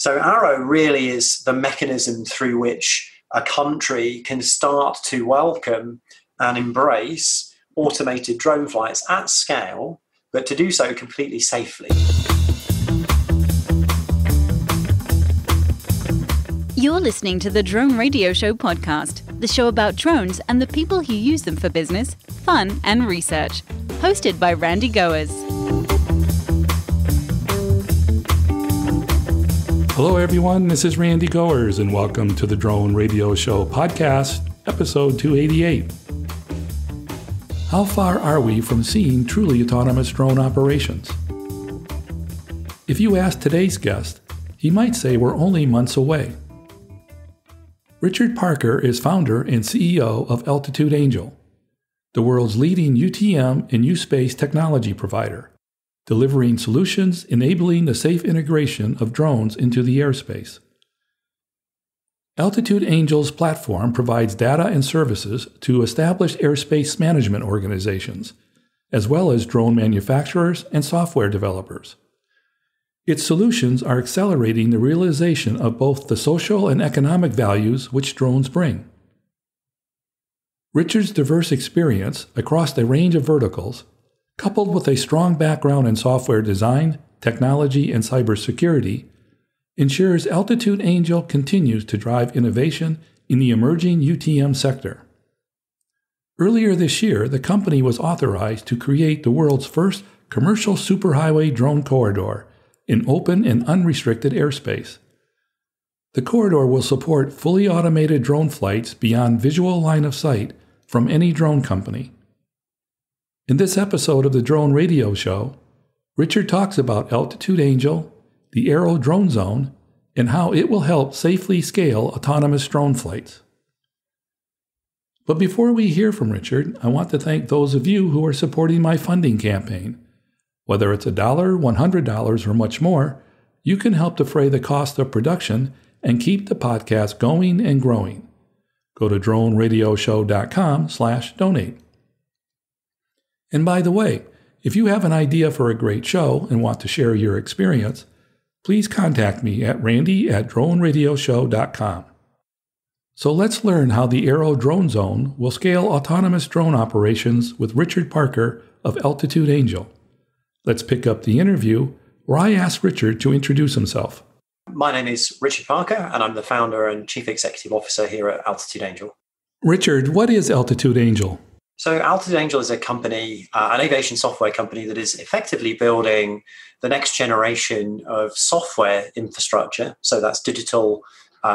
So Arrow really is the mechanism through which a country can start to welcome and embrace automated drone flights at scale, but to do so completely safely. You're listening to the Drone Radio Show podcast, the show about drones and the people who use them for business, fun, and research. Hosted by Randy Goers. Hello, everyone. This is Randy Goers, and welcome to the Drone Radio Show podcast, episode 288. How far are we from seeing truly autonomous drone operations? If you ask today's guest, he might say we're only months away. Richard Parker is founder and CEO of Altitude Angel, the world's leading UTM and U-Space technology provider, delivering solutions enabling the safe integration of drones into the airspace. Altitude Angel's platform provides data and services to established airspace management organizations, as well as drone manufacturers and software developers. Its solutions are accelerating the realization of both the social and economic values which drones bring. Richard's diverse experience across a range of verticals, coupled with a strong background in software design, technology, and cybersecurity, ensures Altitude Angel continues to drive innovation in the emerging UTM sector. Earlier this year, the company was authorized to create the world's first commercial superhighway drone corridor in open and unrestricted airspace. The corridor will support fully automated drone flights beyond visual line of sight from any drone company. In this episode of the Drone Radio Show, Richard talks about Altitude Angel, the Aerodrome Zone, and how it will help safely scale autonomous drone flights. But before we hear from Richard, I want to thank those of you who are supporting my funding campaign. Whether it's $1, $100, or much more, you can help defray the cost of production and keep the podcast going and growing. Go to droneradioshow.com/donate. And by the way, if you have an idea for a great show and want to share your experience, please contact me at randy@droneradioshow.com. So let's learn how the Aerodrome Zone will scale autonomous drone operations with Richard Parker of Altitude Angel. Let's pick up the interview where I asked Richard to introduce himself. My name is Richard Parker, and I'm the founder and chief executive officer here at Altitude Angel. Richard, what is Altitude Angel? So Altitude Angel is a company, an aviation software company that is effectively building the next generation of software infrastructure. So that's digital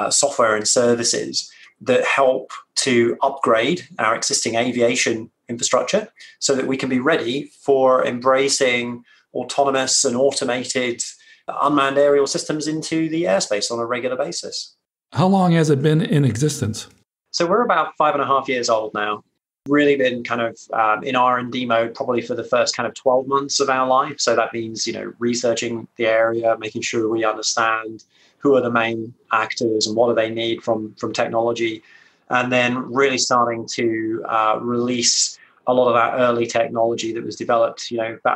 software and services that help to upgrade our existing aviation infrastructure so that we can be ready for embracing autonomous and automated unmanned aerial systems into the airspace on a regular basis. How long has it been in existence? So we're about 5.5 years old now. Really been kind of in R&D mode probably for the first kind of 12 months of our life. So that means, researching the area, making sure we understand who are the main actors and what do they need from technology, and then really starting to release a lot of that early technology that was developed,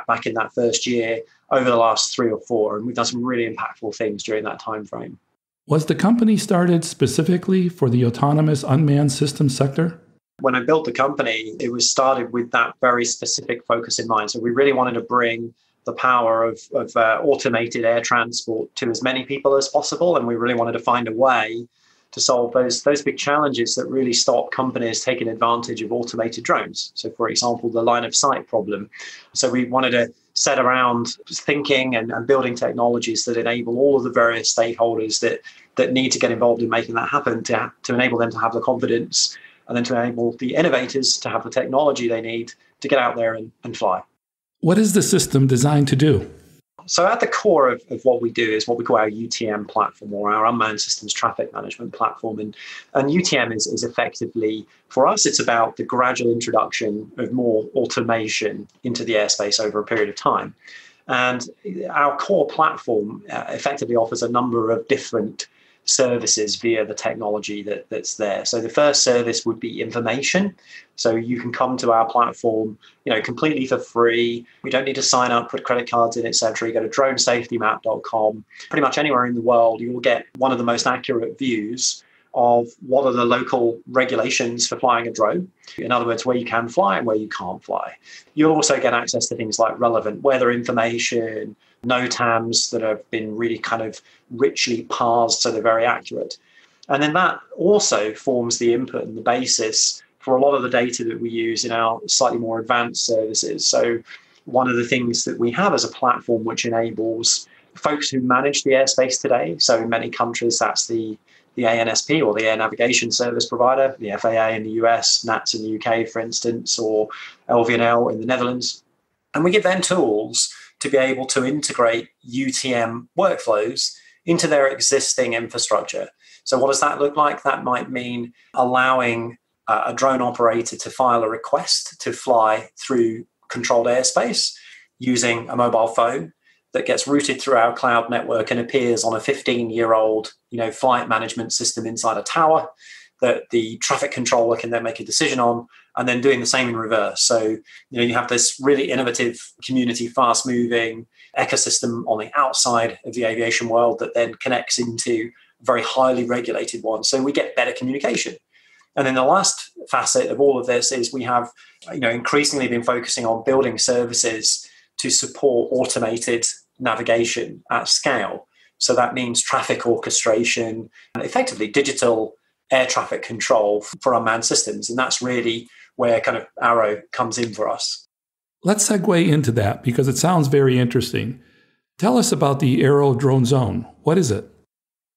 back in that first year over the last 3 or 4. And we've done some really impactful things during that time frame. Was the company started specifically for the autonomous unmanned systems sector? When I built the company, it was started with that very specific focus in mind. So we really wanted to bring the power of automated air transport to as many people as possible. And we really wanted to find a way to solve those big challenges that really stop companies taking advantage of automated drones. So, for example, the line of sight problem. So we wanted to set around thinking and building technologies that enable all of the various stakeholders that need to get involved in making that happen, to enable them to have the confidence, and then to enable the innovators to have the technology they need to get out there and fly. What is the system designed to do? So at the core of what we do is what we call our UTM platform, or our Unmanned Systems Traffic Management Platform. And UTM is effectively, for us, it's about the gradual introduction of more automation into the airspace over a period of time. And our core platform effectively offers a number of different services via the technology that's there. So the first service would be information. So you can come to our platform, completely for free. We don't need to sign up, put credit cards in, etc. You go to dronesafetymap.com. Pretty much anywhere in the world, you will get one of the most accurate views of what are the local regulations for flying a drone. In other words, where you can fly and where you can't fly. You'll also get access to things like relevant weather information, NOTAMs that have been really kind of richly parsed, so they're very accurate. And then that also forms the input and the basis for a lot of the data that we use in our slightly more advanced services. So one of the things that we have as a platform which enables folks who manage the airspace today, so in many countries that's the ANSP or the Air Navigation Service Provider, the FAA in the US, NATS in the UK, for instance, or LVNL in the Netherlands. And we give them tools to be able to integrate UTM workflows into their existing infrastructure. So what does that look like? That might mean allowing a drone operator to file a request to fly through controlled airspace using a mobile phone that gets routed through our cloud network and appears on a 15-year-old, flight management system inside a tower that the traffic controller can then make a decision on, and then doing the same in reverse. So, you have this really innovative community, fast-moving ecosystem on the outside of the aviation world that then connects into a very highly regulated one. So we get better communication. And then the last facet of all of this is we have, increasingly been focusing on building services to support automated navigation at scale. So that means traffic orchestration and effectively digital air traffic control for unmanned systems. And that's really where kind of Arrow comes in for us. Let's segue into that because it sounds very interesting. Tell us about the Aerodrome Zone. What is it?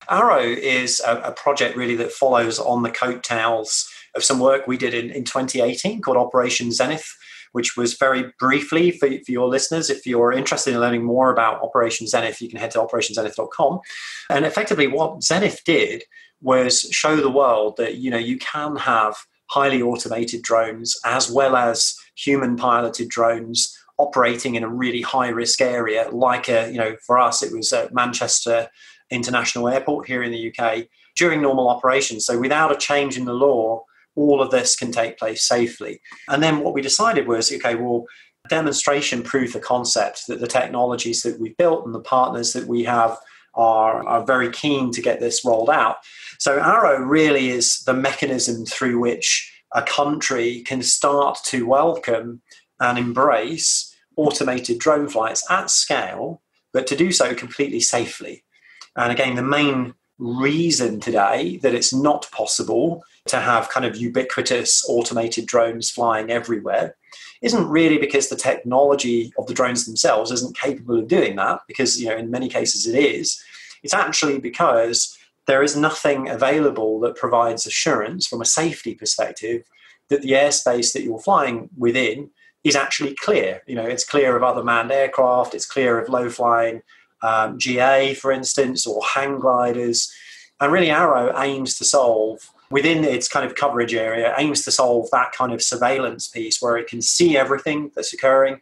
Arrow is a project really that follows on the coattails of some work we did in 2018 called Operation Zenith, which was very briefly for your listeners. If you're interested in learning more about Operation Zenith, you can head to operationzenith.com. And effectively what Zenith did was show the world that, you can have highly automated drones as well as human piloted drones operating in a really high risk area. Like, for us, it was at Manchester International Airport here in the UK during normal operations. So without a change in the law, all of this can take place safely. And then what we decided was, demonstration proof of concept that the technologies that we've built and the partners that we have are very keen to get this rolled out. So Arrow really is the mechanism through which a country can start to welcome and embrace automated drone flights at scale, but to do so completely safely. And again, the main reason today that it's not possible to have kind of ubiquitous automated drones flying everywhere isn't really because the technology of the drones themselves isn't capable of doing that, because in many cases it is. It's actually because there is nothing available that provides assurance from a safety perspective that the airspace that you're flying within is actually clear. It's clear of other manned aircraft, it's clear of low-flying GA, for instance, or hang gliders. And really Arrow aims to solve, within its kind of coverage area, aims to solve that kind of surveillance piece where it can see everything that's occurring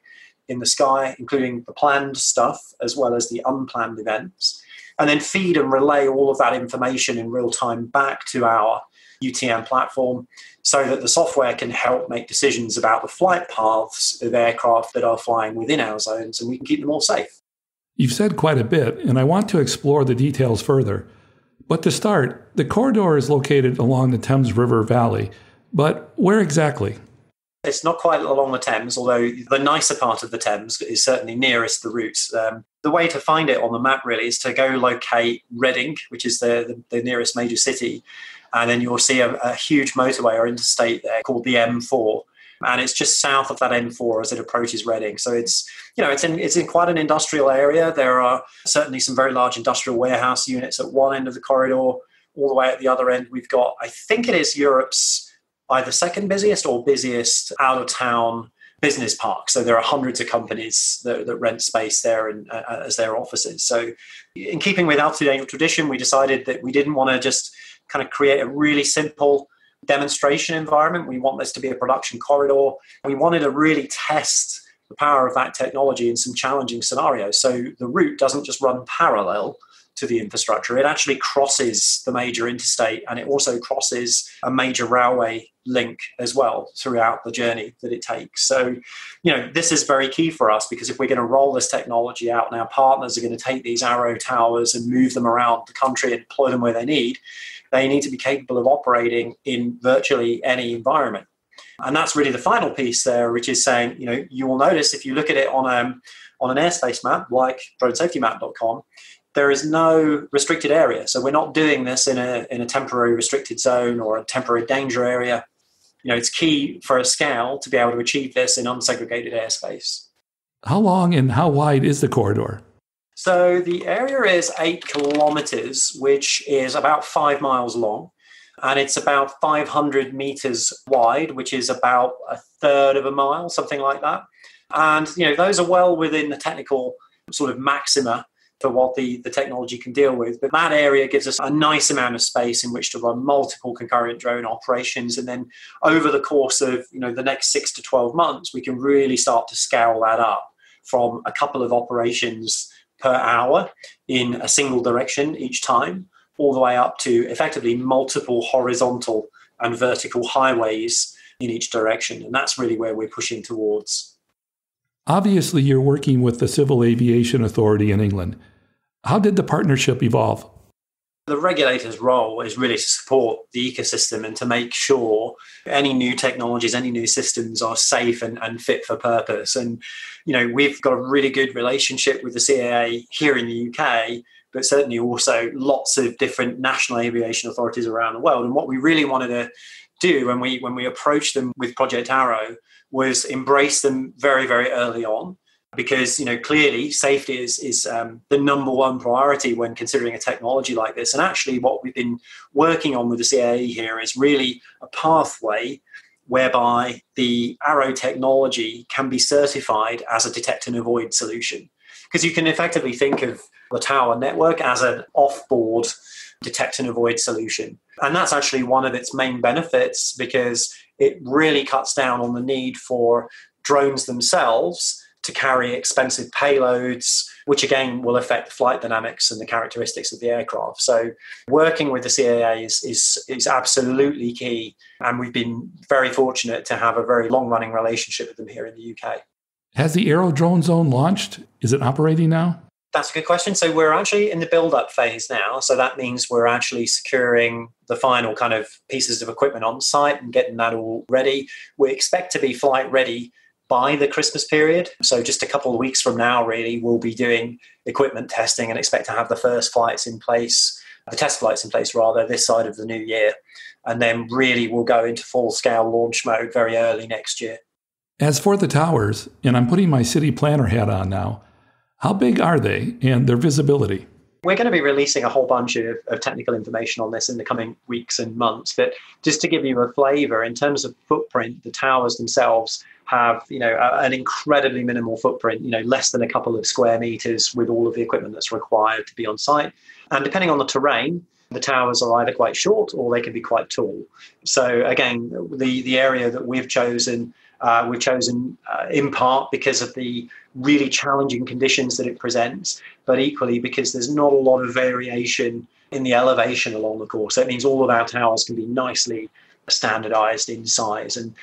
in the sky, including the planned stuff as well as the unplanned events, and then feed and relay all of that information in real time back to our UTM platform so that the software can help make decisions about the flight paths of aircraft that are flying within our zones, and we can keep them all safe. You've said quite a bit, and I want to explore the details further. But to start, the corridor is located along the Thames River Valley. But where exactly? It's not quite along the Thames, although the nicer part of the Thames is certainly nearest the routes. The way to find it on the map really is to go locate Reading, which is the nearest major city, and then you'll see a huge motorway or interstate there called the M4. And it's just south of that M4 as it approaches Reading. So it's in quite an industrial area. There are certainly some very large industrial warehouse units at one end of the corridor. All the way at the other end, we've got, I think it is Europe's either second busiest or busiest out-of-town business park. So there are hundreds of companies that rent space there as their offices. So in keeping with altitude angel tradition, we decided that we didn't want to just kind of create a really simple demonstration environment. We want this to be a production corridor. We wanted to really test the power of that technology in some challenging scenarios. So the route doesn't just run parallel to the infrastructure. It actually crosses the major interstate, and it also crosses a major railway link as well throughout the journey that it takes. So, this is very key for us, because if we're going to roll this technology out and our partners are going to take these Arrow towers and move them around the country and deploy them where they need to be capable of operating in virtually any environment. And that's really the final piece there, which is saying, you will notice if you look at it on an airspace map like dronesafetymap.com, there is no restricted area. So we're not doing this in a temporary restricted zone or a temporary danger area. It's key for a scale to be able to achieve this in unsegregated airspace. How long and how wide is the corridor? So the area is 8 kilometers, which is about 5 miles long. And it's about 500 meters wide, which is about a third of a mile, something like that. And, those are well within the technical sort of maxima for what the technology can deal with. But that area gives us a nice amount of space in which to run multiple concurrent drone operations. And then over the course of, the next 6 to 12 months, we can really start to scale that up from a couple of operations per hour in a single direction each time, all the way up to effectively multiple horizontal and vertical highways in each direction. And that's really where we're pushing towards. Obviously, you're working with the Civil Aviation Authority in England. How did the partnership evolve? The regulator's role is really to support the ecosystem and to make sure any new technologies, any new systems are safe and fit for purpose. And, we've got a really good relationship with the CAA here in the UK, but certainly also lots of different national aviation authorities around the world. And what we really wanted to do when we approached them with Project Arrow was embrace them very, very early on, because clearly safety is the number one priority when considering a technology like this. And actually what we've been working on with the CAA here is really a pathway whereby the Arrow technology can be certified as a detect and avoid solution. Because you can effectively think of the tower network as an off-board detect and avoid solution. And that's actually one of its main benefits, because it really cuts down on the need for drones themselves to carry expensive payloads, which again will affect the flight dynamics and the characteristics of the aircraft. So working with the CAA is absolutely key. And we've been very fortunate to have a very long-running relationship with them here in the UK. Has the Aerodrome Zone launched? Is it operating now? That's a good question. So we're actually in the build-up phase now. So that means we're actually securing the final kind of pieces of equipment on site and getting that all ready. We expect to be flight ready by the Christmas period. So just a couple of weeks from now, really, we'll be doing equipment testing and expect to have the first flights in place, the test flights in place rather, this side of the new year. And then really we'll go into full-scale launch mode very early next year. As for the towers, and I'm putting my city planner hat on now, how big are they and their visibility? We're going to be releasing a whole bunch of technical information on this in the coming weeks and months. But just to give you a flavor, in terms of footprint, the towers themselves have, an incredibly minimal footprint, less than a couple of square meters with all of the equipment that's required to be on site. And depending on the terrain, the towers are either quite short or they can be quite tall. So again, the area that we've chosen in part because of the really challenging conditions that it presents, but equally because there's not a lot of variation in the elevation along the course. So it means all of our towers can be nicely standardized in size. And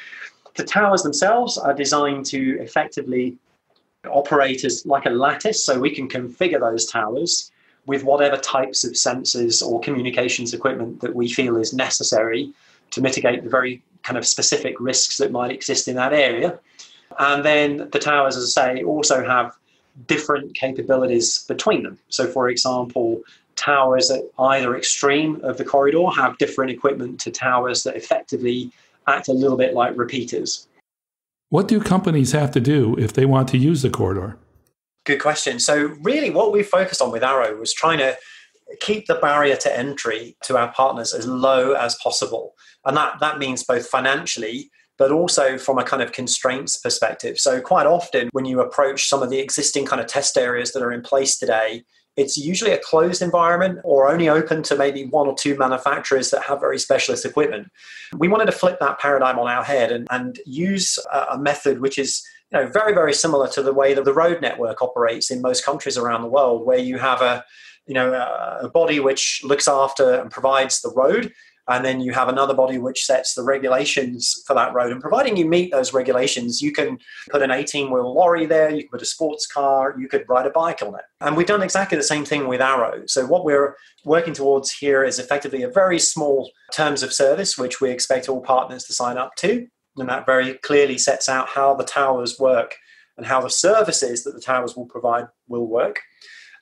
the towers themselves are designed to effectively operate as like a lattice, so we can configure those towers with whatever types of sensors or communications equipment that we feel is necessary to mitigate the very kind of specific risks that might exist in that area. And then the towers, as I say, also have different capabilities between them. So, for example, towers at either extreme of the corridor have different equipment to towers that effectively act a little bit like repeaters. What do companies have to do if they want to use the corridor? Good question. So really what we focused on with Arrow was trying to keep the barrier to entry to our partners as low as possible. And that means both financially, but also from a kind of constraints perspective. So quite often when you approach some of the existing kind of test areas that are in place today, it's usually a closed environment or only open to maybe one or two manufacturers that have very specialist equipment. We wanted to flip that paradigm on our head and use a method which is very, very similar to the way that the road network operates in most countries around the world, where you have a a body which looks after and provides the road, and then you have another body which sets the regulations for that road. And providing you meet those regulations, you can put an 18-wheel lorry there, you can put a sports car, you could ride a bike on it. And we've done exactly the same thing with Arrow. So what we're working towards here is effectively a very small terms of service, which we expect all partners to sign up to. And that very clearly sets out how the towers work and how the services that the towers will provide will work.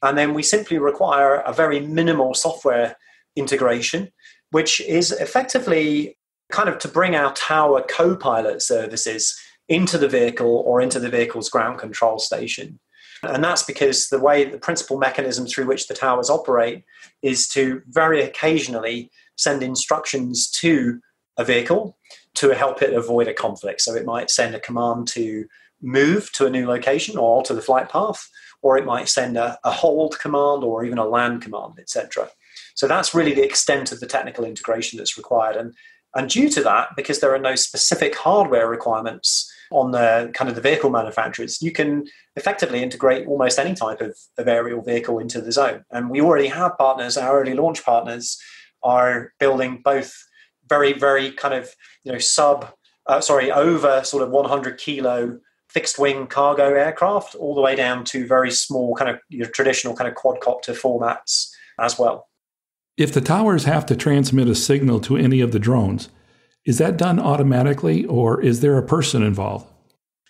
And then we simply require a very minimal software integration, which is effectively kind of to bring our tower co-pilot services into the vehicle or into the vehicle's ground control station. And that's because the principal mechanism through which the towers operate is to very occasionally send instructions to a vehicle to help it avoid a conflict. So it might send a command to move to a new location or alter the flight path, or it might send a hold command or even a land command, etc. So that's really the extent of the technical integration that's required. And due to that, because there are no specific hardware requirements on the kind of the vehicle manufacturers, you can effectively integrate almost any type of aerial vehicle into the zone. And we already have partners, our early launch partners are building both very, very kind of, over sort of 100 kilo fixed wing cargo aircraft, all the way down to very small kind of traditional kind of quadcopter formats as well. If the towers have to transmit a signal to any of the drones, is that done automatically or is there a person involved?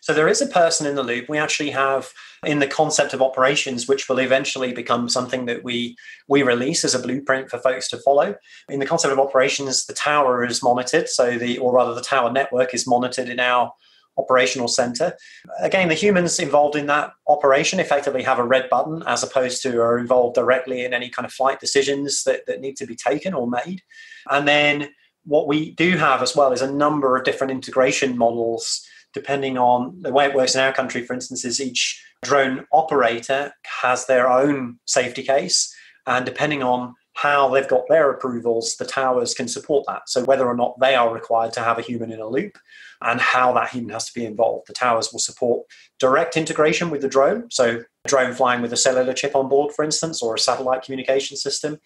So there is a person in the loop. We actually have in the concept of operations, which will eventually become something that we release as a blueprint for folks to follow. In the concept of operations, the tower is monitored. The tower network is monitored in our operational center. Again, the humans involved in that operation effectively have a red button as opposed to are involved directly in any kind of flight decisions that need to be taken or made. And then what we do have as well is a number of different integration models depending on the way it works in our country. For instance, is each drone operator has their own safety case, and depending on how they've got their approvals, the towers can support that. So whether or not they are required to have a human in a loop and how that human has to be involved. The towers will support direct integration with the drone. So a drone flying with a cellular chip on board, for instance, or a satellite communication system,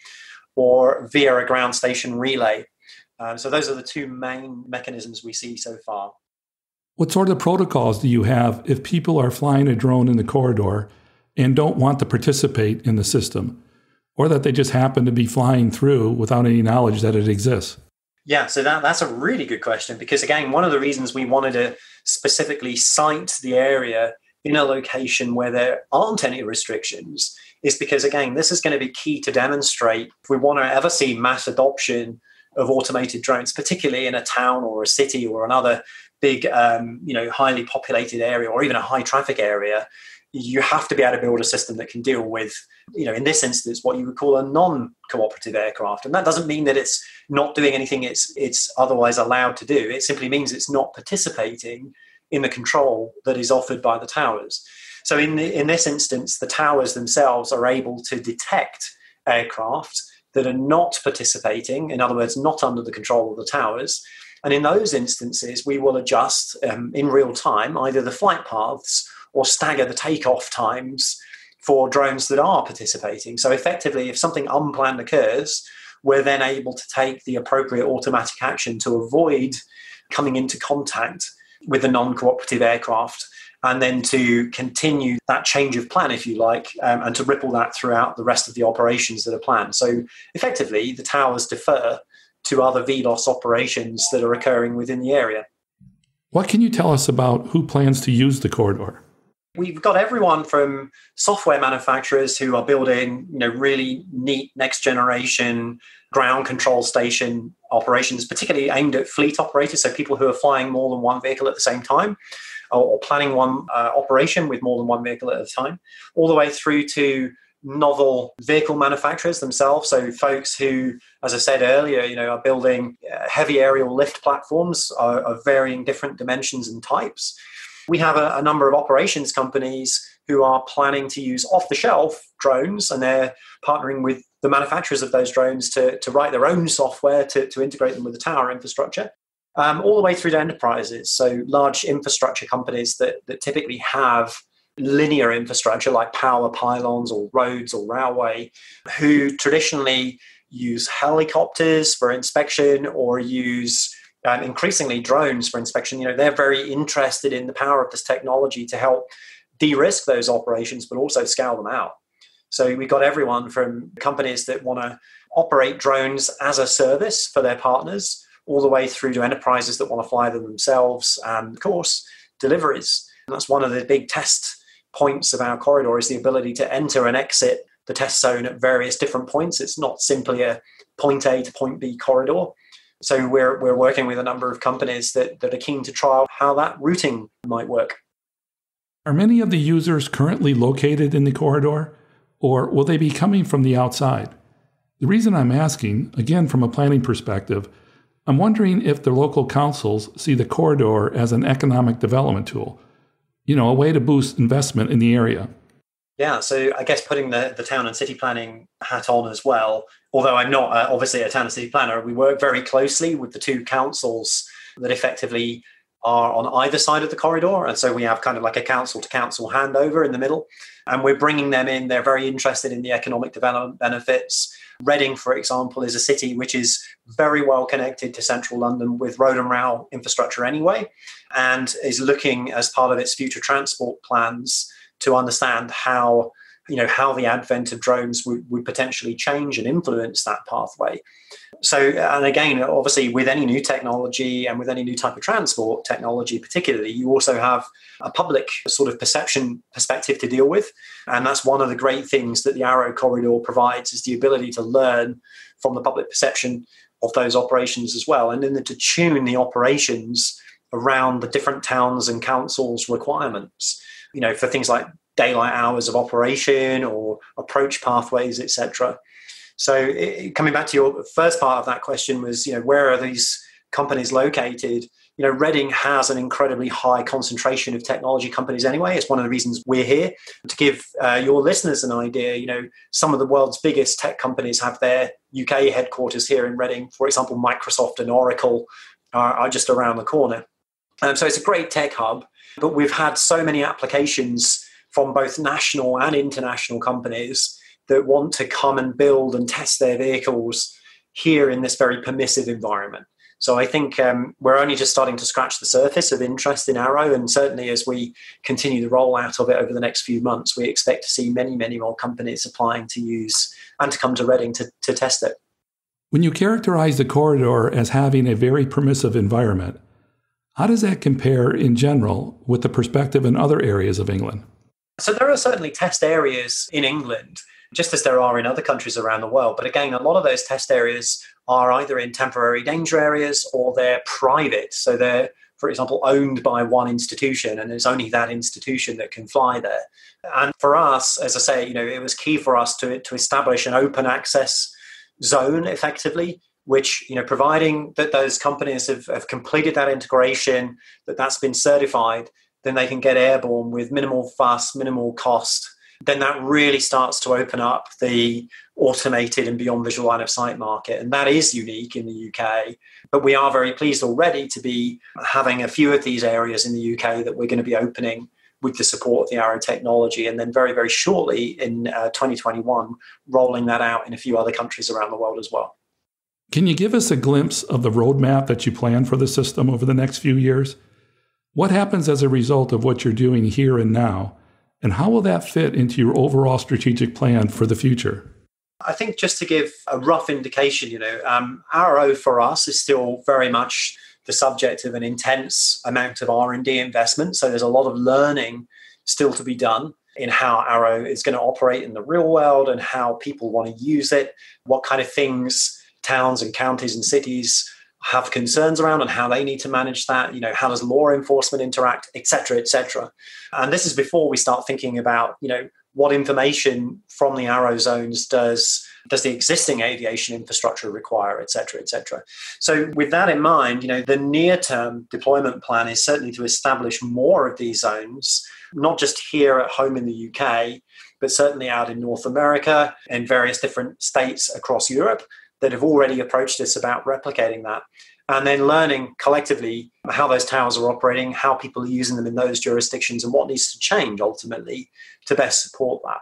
or via a ground station relay. So those are the two main mechanisms we see so far. What sort of protocols do you have if people are flying a drone in the corridor and don't want to participate in the system, or that they just happen to be flying through without any knowledge that it exists? Yeah, so that's a really good question, because again, one of the reasons we wanted to specifically site the area in a location where there aren't any restrictions is because, again, this is going to be key to demonstrate if we want to ever see mass adoption of automated drones, particularly in a town or a city or another big, highly populated area or even a high traffic area. You have to be able to build a system that can deal with, in this instance, what you would call a non-cooperative aircraft. And that doesn't mean that it's not doing anything it's otherwise allowed to do. It simply means it's not participating in the control that is offered by the towers. So in this instance, the towers themselves are able to detect aircraft that are not participating, in other words, not under the control of the towers. And in those instances, we will adjust in real time either the flight paths or stagger the takeoff times for drones that are participating. So effectively, if something unplanned occurs, we're then able to take the appropriate automatic action to avoid coming into contact with the non-cooperative aircraft, and then to continue that change of plan, if you like, and to ripple that throughout the rest of the operations that are planned. So effectively, the towers defer to other VLOS operations that are occurring within the area. What can you tell us about who plans to use the corridor? We've got everyone from software manufacturers who are building, really neat next generation ground control station operations, particularly aimed at fleet operators, so people who are flying more than one vehicle at the same time, or planning one operation with more than one vehicle at a time, all the way through to novel vehicle manufacturers themselves. So folks who, as I said earlier, are building heavy aerial lift platforms of varying different dimensions and types. We have a number of operations companies who are planning to use off-the-shelf drones, and they're partnering with the manufacturers of those drones to write their own software to integrate them with the tower infrastructure, all the way through to enterprises. So large infrastructure companies that typically have linear infrastructure like power pylons or roads or railway, who traditionally use helicopters for inspection or use increasingly drones for inspection. They're very interested in the power of this technology to help de-risk those operations, but also scale them out. So we've got everyone from companies that want to operate drones as a service for their partners, all the way through to enterprises that want to fly them themselves, and of course, deliveries. And that's one of the big test points of our corridor, is the ability to enter and exit the test zone at various different points. It's not simply a point A to point B corridor. So we're working with a number of companies that are keen to trial how that routing might work. Are many of the users currently located in the corridor, or will they be coming from the outside? The reason I'm asking, again from a planning perspective, I'm wondering if the local councils see the corridor as an economic development tool, a way to boost investment in the area. Yeah, so I guess putting the town and city planning hat on as well, although I'm not obviously a town and city planner, we work very closely with the two councils that effectively are on either side of the corridor. And so we have kind of like a council to council handover in the middle, and we're bringing them in. They're very interested in the economic development benefits. Reading, for example, is a city which is very well connected to central London with road and rail infrastructure anyway, and is looking as part of its future transport plans to understand how the advent of drones would potentially change and influence that pathway. So, and again, obviously, with any new technology and with any new type of transport technology, particularly, you also have a public sort of perspective to deal with. And that's one of the great things that the Arrow corridor provides, is the ability to learn from the public perception of those operations as well, and then to tune the operations around the different towns and councils' requirements, for things like daylight hours of operation or approach pathways, etc. So coming back to your first part of that question was, where are these companies located? Reading has an incredibly high concentration of technology companies anyway. It's one of the reasons we're here. To give your listeners an idea, some of the world's biggest tech companies have their UK headquarters here in Reading. For example, Microsoft and Oracle are just around the corner. So it's a great tech hub, but we've had so many applications from both national and international companies that want to come and build and test their vehicles here in this very permissive environment. So I think we're only just starting to scratch the surface of interest in Arrow, and certainly as we continue the rollout of it over the next few months, we expect to see many, many more companies applying to use and to come to Reading to test it. When you characterize the corridor as having a very permissive environment, how does that compare in general with the perspective in other areas of England? So there are certainly test areas in England, just as there are in other countries around the world. But again, a lot of those test areas are either in temporary danger areas or they're private. So they're, for example, owned by one institution, and it's only that institution that can fly there. And for us, as I say, it was key for us to establish an open access zone effectively, which, providing that those companies have completed that integration, that's been certified, then they can get airborne with minimal fuss, minimal cost. Then that really starts to open up the automated and beyond visual line of sight market. And that is unique in the UK. But we are very pleased already to be having a few of these areas in the UK that we're going to be opening with the support of the Arrow technology. And then very, very shortly in 2021, rolling that out in a few other countries around the world as well. Can you give us a glimpse of the roadmap that you plan for the system over the next few years? What happens as a result of what you're doing here and now, and how will that fit into your overall strategic plan for the future? I think just to give a rough indication, Arrow for us is still very much the subject of an intense amount of R&D investment. So there's a lot of learning still to be done in how Arrow is going to operate in the real world and how people want to use it, what kind of things towns and counties and cities have concerns around and how they need to manage that, how does law enforcement interact, et cetera, et cetera. And this is before we start thinking about, what information from the Arrow zones does the existing aviation infrastructure require, et cetera, et cetera. So with that in mind, the near-term deployment plan is certainly to establish more of these zones, not just here at home in the UK, but certainly out in North America and various different states across Europe that have already approached us about replicating that. and then learning collectively how those towers are operating, how people are using them in those jurisdictions, and what needs to change ultimately to best support that.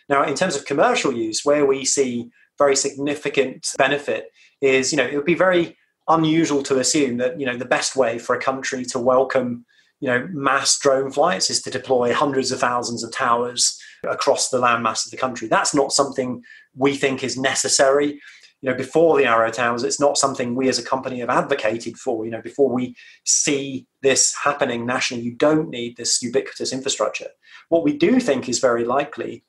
Now, in terms of commercial use, where we see very significant benefit is, it would be very unusual to assume that, the best way for a country to welcome, mass drone flights is to deploy hundreds of thousands of towers across the landmass of the country. That's not something we think is necessary. Before the Arrow Towers, it's not something we as a company have advocated for. Before we see this happening nationally, you don't need this ubiquitous infrastructure. What we do think is very likely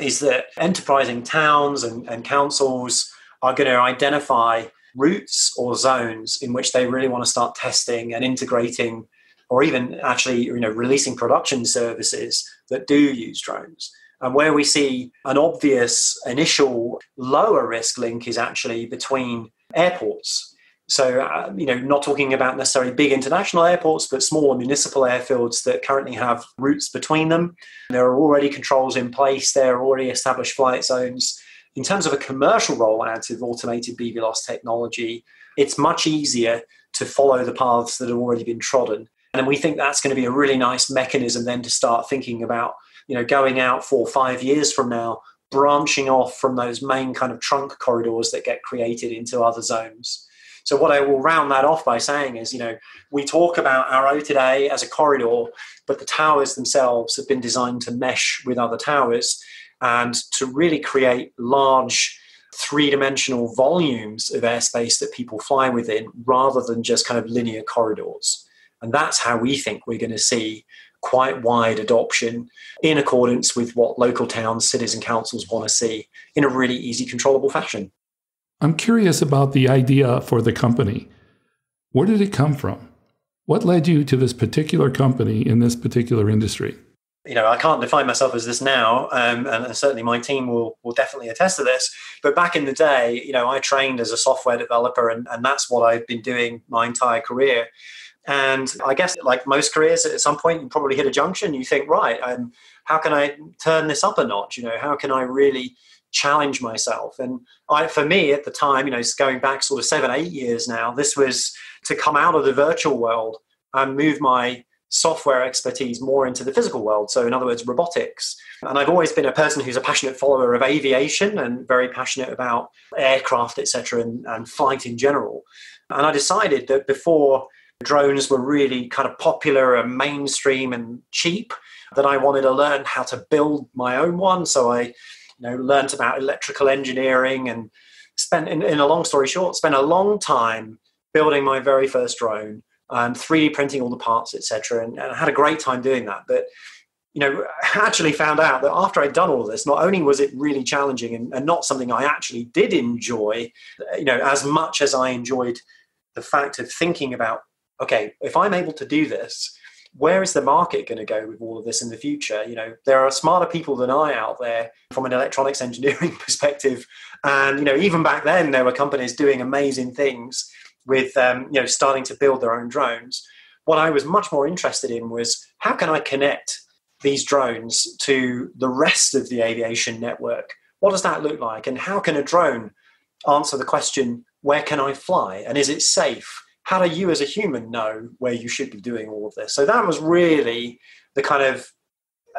is that enterprising towns and councils are going to identify routes or zones in which they really want to start testing and integrating, or even actually, releasing production services that do use drones. And where we see an obvious initial lower risk link is actually between airports. So, not talking about necessarily big international airports, but smaller municipal airfields that currently have routes between them. There are already controls in place. There are already established flight zones. In terms of a commercial rollout of automated BVLOS technology, it's much easier to follow the paths that have already been trodden. And we think that's going to be a really nice mechanism then to start thinking about, going out 4 or 5 years from now, branching off from those main kind of trunk corridors that get created into other zones. So what I will round that off by saying is, we talk about Arrow today as a corridor, but the towers themselves have been designed to mesh with other towers and to really create large three-dimensional volumes of airspace that people fly within rather than just kind of linear corridors. And that's how we think we're going to see quite wide adoption in accordance with what local towns, cities and councils want to see in a really easy, controllable fashion. I'm curious about the idea for the company. Where did it come from? What led you to this particular company in this particular industry? I can't define myself as this now, and certainly my team will definitely attest to this. But back in the day, I trained as a software developer, and that's what I've been doing my entire career. And I guess, like most careers, at some point you probably hit a junction. You think, right, how can I turn this up a notch? How can I really challenge myself? And for me at the time, it's going back sort of 7, 8 years now, this was to come out of the virtual world and move my software expertise more into the physical world. So in other words, robotics. And I've always been a person who's a passionate follower of aviation and very passionate about aircraft, etc., and flight in general. And I decided that before drones were really kind of popular and mainstream and cheap, that I wanted to learn how to build my own one. So I learned about electrical engineering and spent, in a long story short, spent a long time building my very first drone, 3D printing all the parts, etc. And I had a great time doing that. But, I actually found out that after I'd done all of this, not only was it really challenging and not something I actually did enjoy, as much as I enjoyed the fact of thinking about, okay, if I'm able to do this, where is the market going to go with all of this in the future? There are smarter people than I out there from an electronics engineering perspective. And, even back then, there were companies doing amazing things with, starting to build their own drones. What I was much more interested in was, how can I connect these drones to the rest of the aviation network? What does that look like? And how can a drone answer the question, where can I fly? And is it safe? How do you as a human know where you should be doing all of this? So that was really the kind of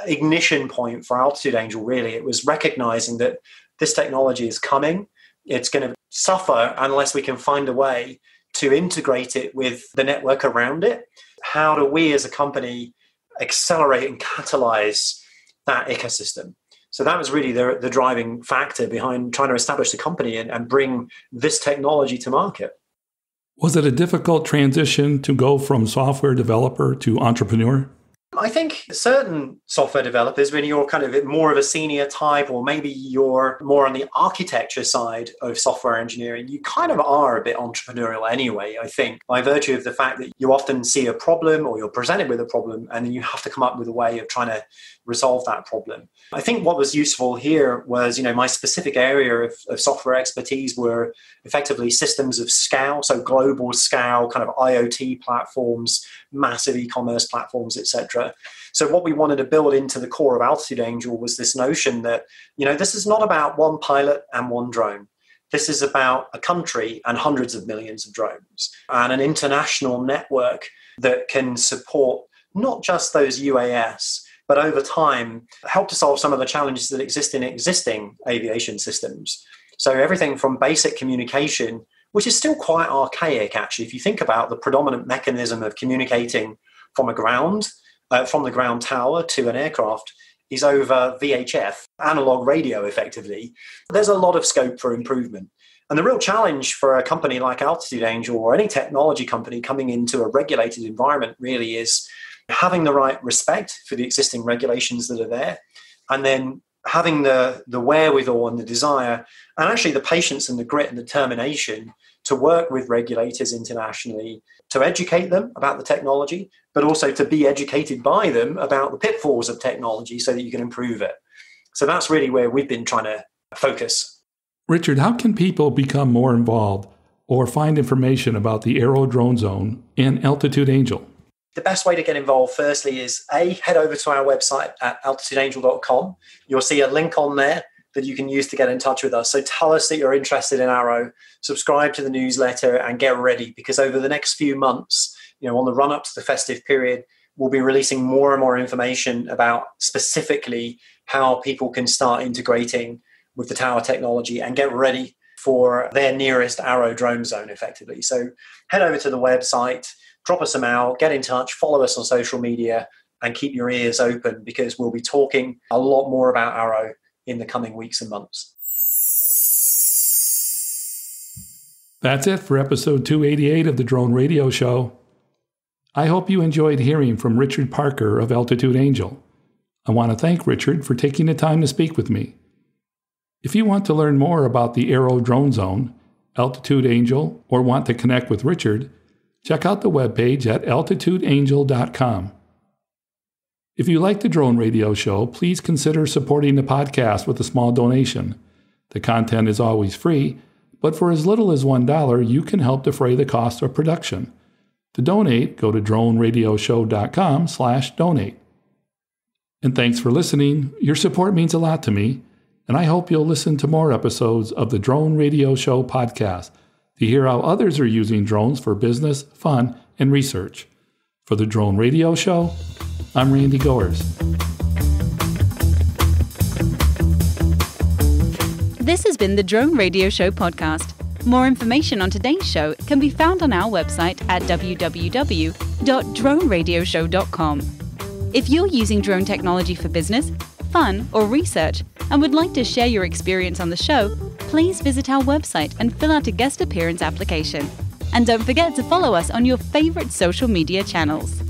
ignition point for Altitude Angel, really. It was recognizing that this technology is coming. It's going to suffer unless we can find a way to integrate it with the network around it. How do we as a company accelerate and catalyze that ecosystem? So that was really the driving factor behind trying to establish the company and bring this technology to market. Was it a difficult transition to go from software developer to entrepreneur? I think certain software developers, when you're kind of more of a senior type, or maybe you're more on the architecture side of software engineering, you kind of are a bit entrepreneurial anyway, I think, by virtue of the fact that you often see a problem or you're presented with a problem and then you have to come up with a way of trying to resolve that problem. I think what was useful here was, my specific area of software expertise were effectively systems of scale, so global scale, kind of IoT platforms, massive e-commerce platforms, etc. So what we wanted to build into the core of Altitude Angel was this notion that, this is not about one pilot and one drone. This is about a country and hundreds of millions of drones and an international network that can support not just those UAS, but over time help to solve some of the challenges that exist in existing aviation systems. So everything from basic communication, which is still quite archaic, actually. If you think about the predominant mechanism of communicating from the ground tower to an aircraft, is over VHF, analog radio effectively. There's a lot of scope for improvement. And the real challenge for a company like Altitude Angel or any technology company coming into a regulated environment really is having the right respect for the existing regulations that are there, and then having the wherewithal and the desire, and actually the patience and the grit and determination to work with regulators internationally, to educate them about the technology, but also to be educated by them about the pitfalls of technology so that you can improve it. So that's really where we've been trying to focus. Richard, how can people become more involved or find information about the Aerodrome Zone and Altitude Angel? The best way to get involved, firstly, is head over to our website at altitudeangel.com. You'll see a link on there that you can use to get in touch with us. So tell us that you're interested in Aero, subscribe to the newsletter, and get ready, because over the next few months, on the run up to the festive period, we'll be releasing more and more information about specifically how people can start integrating with the tower technology and get ready for their nearest Aerodrome Zone effectively. So head over to the website, drop us a mail, get in touch, follow us on social media, and keep your ears open, because we'll be talking a lot more about Aero in the coming weeks and months. That's it for episode 288 of the Drone Radio Show. I hope you enjoyed hearing from Richard Parker of Altitude Angel. I want to thank Richard for taking the time to speak with me. If you want to learn more about the Aerodrome Zone, Altitude Angel, or want to connect with Richard, check out the webpage at altitudeangel.com. If you like the Drone Radio Show, please consider supporting the podcast with a small donation. The content is always free, but for as little as $1, you can help defray the cost of production. To donate, go to droneradioshow.com/donate. And thanks for listening. Your support means a lot to me, and I hope you'll listen to more episodes of the Drone Radio Show podcast to hear how others are using drones for business, fun, and research. For the Drone Radio Show, I'm Randy Goers. This has been the Drone Radio Show podcast. More information on today's show can be found on our website at www.droneradioshow.com. If you're using drone technology for business, fun, or research and would like to share your experience on the show, please visit our website and fill out a guest appearance application. And don't forget to follow us on your favorite social media channels.